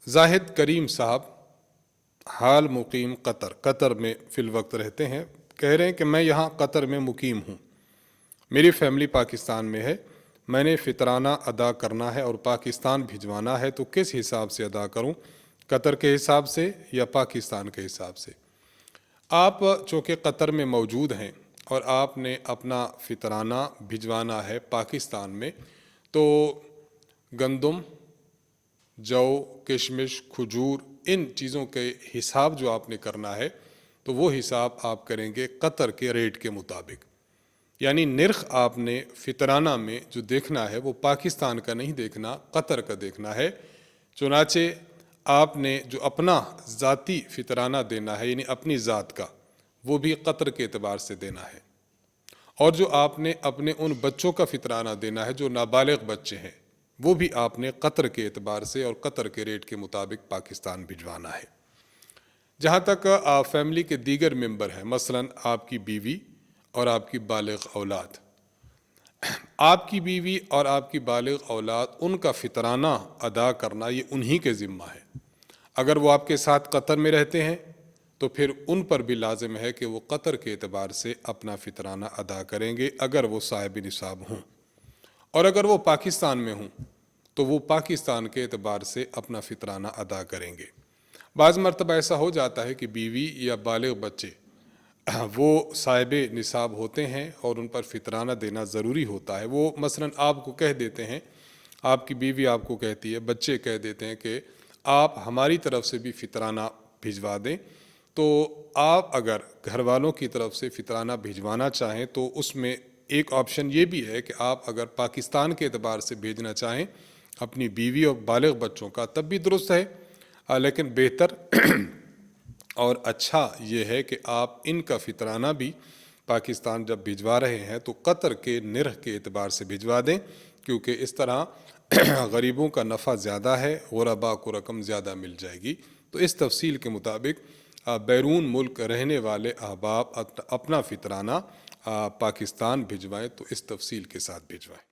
زاہد کریم صاحب حال مقیم قطر میں فی الوقت رہتے ہیں، کہہ رہے ہیں کہ میں یہاں قطر میں مقیم ہوں، میری فیملی پاکستان میں ہے، میں نے فطرانہ ادا کرنا ہے اور پاکستان بھجوانا ہے، تو کس حساب سے ادا کروں؟ قطر کے حساب سے یا پاکستان کے حساب سے؟ آپ چونکہ قطر میں موجود ہیں اور آپ نے اپنا فطرانہ بھجوانا ہے پاکستان میں، تو گندم، جو، کشمش، کھجور، ان چیزوں کے حساب جو آپ نے کرنا ہے تو وہ حساب آپ کریں گے قطر کے ریٹ کے مطابق، یعنی نرخ آپ نے فطرانہ میں جو دیکھنا ہے وہ پاکستان کا نہیں دیکھنا، قطر کا دیکھنا ہے۔ چنانچہ آپ نے جو اپنا ذاتی فطرانہ دینا ہے، یعنی اپنی ذات کا، وہ بھی قطر کے اعتبار سے دینا ہے، اور جو آپ نے اپنے ان بچوں کا فطرانہ دینا ہے جو نابالغ بچے ہیں، وہ بھی آپ نے قطر کے اعتبار سے اور قطر کے ریٹ کے مطابق پاکستان بھجوانا ہے۔ جہاں تک فیملی کے دیگر ممبر ہیں، مثلا آپ کی بیوی اور آپ کی بالغ اولاد، آپ کی بیوی اور آپ کی بالغ اولاد، ان کا فطرانہ ادا کرنا یہ انہی کے ذمہ ہے۔ اگر وہ آپ کے ساتھ قطر میں رہتے ہیں تو پھر ان پر بھی لازم ہے کہ وہ قطر کے اعتبار سے اپنا فطرانہ ادا کریں گے اگر وہ صاحب نصاب ہوں، اور اگر وہ پاکستان میں ہوں تو وہ پاکستان کے اعتبار سے اپنا فطرانہ ادا کریں گے۔ بعض مرتبہ ایسا ہو جاتا ہے کہ بیوی یا بالغ بچے وہ صاحب نصاب ہوتے ہیں اور ان پر فطرانہ دینا ضروری ہوتا ہے، وہ مثلا آپ کو کہہ دیتے ہیں، آپ کی بیوی آپ کو کہتی ہے، بچے کہہ دیتے ہیں کہ آپ ہماری طرف سے بھی فطرانہ بھجوا دیں، تو آپ اگر گھر والوں کی طرف سے فطرانہ بھجوانا چاہیں تو اس میں ایک آپشن یہ بھی ہے کہ آپ اگر پاکستان کے اعتبار سے بھیجنا چاہیں اپنی بیوی اور بالغ بچوں کا، تب بھی درست ہے، لیکن بہتر اور اچھا یہ ہے کہ آپ ان کا فطرانہ بھی پاکستان جب بھجوا رہے ہیں تو قطر کے نرخ کے اعتبار سے بھجوا دیں، کیونکہ اس طرح غریبوں کا نفع زیادہ ہے، غرباء کو رقم زیادہ مل جائے گی۔ تو اس تفصیل کے مطابق بیرون ملک رہنے والے احباب اپنا فطرانہ پاکستان بھجوائیں تو اس تفصیل کے ساتھ بھجوائیں۔